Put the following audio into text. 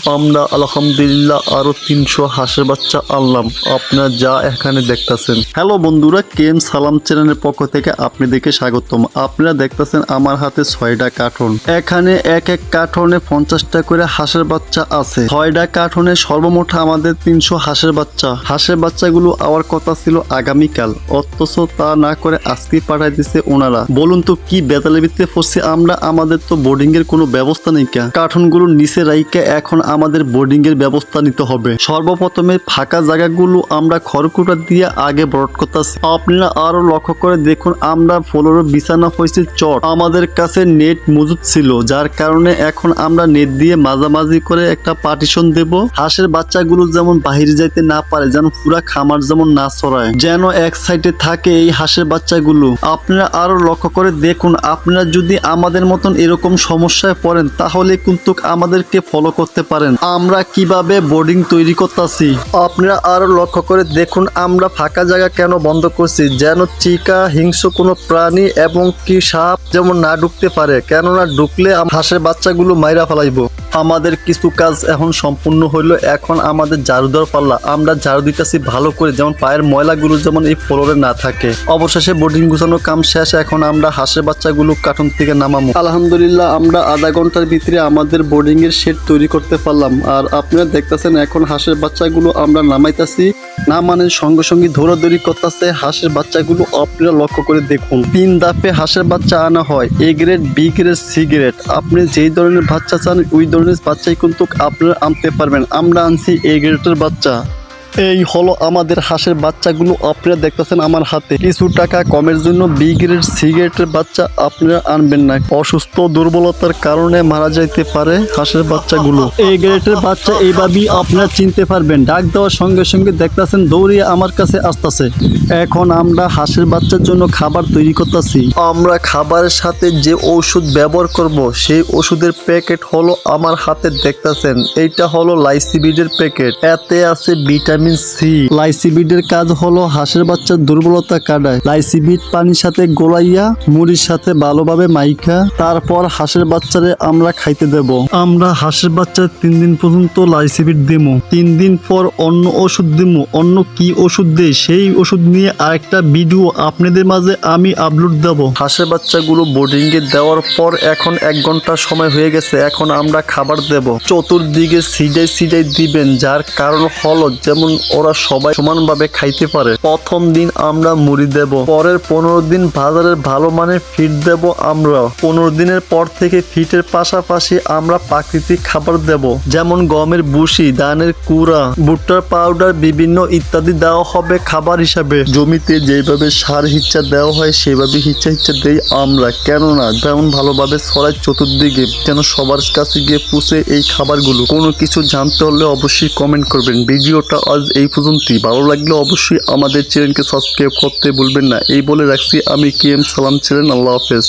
আমরা আলহামদুলিল্লাহ আরো 300 হাঁসের বাচ্চা আনলাম। আপনারা যা এখানে দেখতেছেন। হ্যালো বন্ধুরা, কেম সালাম চ্যানেলের পক্ষ থেকে আপনাদেরকে স্বাগতম। আপনারা দেখতেছেন আমার হাতে 6টা কার্টন। এখানে এক এক কার্টনে 50টা করে হাঁসের বাচ্চা আছে। 6টা কার্টনে সর্বমোট আমাদের 300 হাঁসের বাচ্চা। হাঁসের বাচ্চাগুলো আওয়ার কথা ছিল আগামীকাল, অথচ তা না করে আজকেই পাঠাই দিচ্ছে ওনারা। বলুন তো কি বেতালের ভিত্তিতে পড়ছি আমরা? আমাদের তো বোর্ডিং এর কোনো ব্যবস্থা নেই। কার্টনগুলো নিচে রাইকে এখন আমাদের বোর্ডিং এর ব্যবস্থা নিতে হবে। সর্বপ্রথমে ফাঁকা জায়গাগুলো আমরা খড়কুটা দিয়ে আগে ব্রড করতেছি। আপনারা আরো লক্ষ্য করে দেখুন, আমরা ফ্লোরে বিছানা হয়েছে চট। আমাদের কাছে নেট মজুদ ছিল, যার কারণে এখন আমরা নেট দিয়ে মাঝামাঝি করে একটা পার্টিশন দেব। হাঁসের বাচ্চাগুলো যেমন বাহিরে যাইতে না পারে, যেন পুরা খামার যেমন না ছড়ায়, যেন এক সাইডে থাকে এই হাঁসের বাচ্চাগুলো। আপনারা আরো লক্ষ্য করে দেখুন, আপনারা যদি আমাদের মতন এরকম সমস্যায় পড়েন তাহলে কিন্তু আমাদেরকে ফলো করতে পারেন আমরা কিভাবে বোর্ডিং তৈরি করতেছি। আপনারা আরো লক্ষ্য করে দেখুন, আমরা ফাঁকা জায়গা কেন বন্ধ করছি, যেন চিকা হিংস্র কোনো প্রাণী এবং কি সাপ যেমন না ঢুকতে পারে, কেননা ঢুকলে হাঁসের বাচ্চাগুলো মাইরা ফেলাইবো। আমাদের কিছু কাজ এখন সম্পূর্ণ হইলো, এখন আমাদের ঝাড়ু দেওয়ার পাল্লা। আমরা ঝাড়ু দিতেছি ভালো করে, যেমন পায়ের ময়লাগুলো যেমন এই ফ্লোরে না থাকে। অবশেষে বোর্ডিং গুছানোর কাম শেষ। এখন আমরা হাঁসের বাচ্চাগুলো কার্টন থেকে নামাবো। আলহামদুলিল্লাহ আমরা আধা ঘন্টার ভিতরে আমাদের বোর্ডিং এর শেড তৈরি করতে পারলাম। আর আপনারা দেখতেছেন এখন হাঁসের বাচ্চাগুলো আমরা নামাইতেছি। নামানোর সঙ্গে সঙ্গে দৌড়াদৌড়ি করতেছে হাঁসের বাচ্চাগুলো। আপনারা লক্ষ্য করে দেখুন, 3 ধাপে হাঁসের বাচ্চা আনা হয়, A grade, B grade, C grade. আপনি যেই ধরনের বাচ্চা চান ওই ধরনের বাচ্চাই কিন্তু আপনারা আনতে পারবেন। আমরা আনছি এ গ্রেডের বাচ্চা। এই হলো আমাদের হাঁসের বাচ্চাগুলো। আপনারা দেখতেছেন আমার হাতে। কিছু টাকা কমের জন্য বি গ্রেড, সি গ্রেডের বাচ্চা আপনারা আনবেন না, অসুস্থ দুর্বলতার কারণে মারা যাইতে পারে হাঁসের বাচ্চাগুলো। এই গ্রেডের বাচ্চা এইভাবেই আপনারা চিনতে পারবেন। ডাক দেওয়ার সঙ্গে সঙ্গে দেখতেছেন দৌড়িয়ে আমার কাছে আসতেছে। এখন আমরা হাঁসের বাচ্চার জন্য খাবার তৈরি করতেছি। আমরা খাবারের সাথে যে ওষুধ ব্যবহার করব সেই ওষুধের প্যাকেট হলো আমার হাতে দেখতেছেন। এইটা হলো লাইসিবিডের প্যাকেট। এতে আছে ভিটামিন সি। লাইসিবিডের কাজ হলো হাঁসের বাচ্চার দুর্বলতা কাটায়। লাইসিবিড পানির সাথে গোলাইয়া মুড়ির সাথে ভালোভাবে মাইখা তারপর হাঁসের বাচ্চারে আমরা খাইতে দেব। আমরা হাঁসের বাচ্চার 3 দিন পর্যন্ত লাইসিবিড দেবো। 3 দিন পর অন্য ওষুধ দেবো। অন্য কি ওষুধ দেয় সেই ওষুধ নিয়ে আরেকটা ভিডিও আপনাদের মাঝে আমি আপলোড দেব। হাঁসের বাচ্চাগুলো বোর্ডিং এ দেওয়ার পর এখন 1 ঘন্টা সময় হয়ে গেছে। এখন আমরা খাবার দেব। চতুর্দিকে সিডাই দিবেন, যার কারণ হলো যেমন ওরা সবাই সমানভাবে খাইতে পারে। প্রথম দিন আমরা মুড়ি দেব, পরের 15 দিন বাজারের ভালো মানের ফিড দেব আমরা। 15 দিনের পর থেকে ফিটের পাশাপাশি আমরা প্রাকৃতিক খাবার দেব, যেমন গমের ভুসি, ধানের কুড়া, ভুট্টার পাউডার বিভিন্ন ইত্যাদি দেওয়া হবে খাবার হিসাবে। জমিতে যেভাবে সার হিচ্ছা দেওয়া হয় সেভাবে হিচ্ছা দেই আমরা, কেননা যেমন ভালোভাবে ছড়াই চতুর্দিকে, যেন সবার কাছে গিয়ে পুষে এই খাবারগুলো। কোনো কিছু জানতে হলে অবশ্যই কমেন্ট করবেন। ভিডিওটা আজ এই পর্যন্তই। ভালো লাগলে অবশ্যই আমাদের চ্যানেলকে সাবস্ক্রাইব করতে ভুলবেন না। এই বলে রাখছি, আমি কেএম সালাম চ্যানেল। আল্লাহ হাফেজ।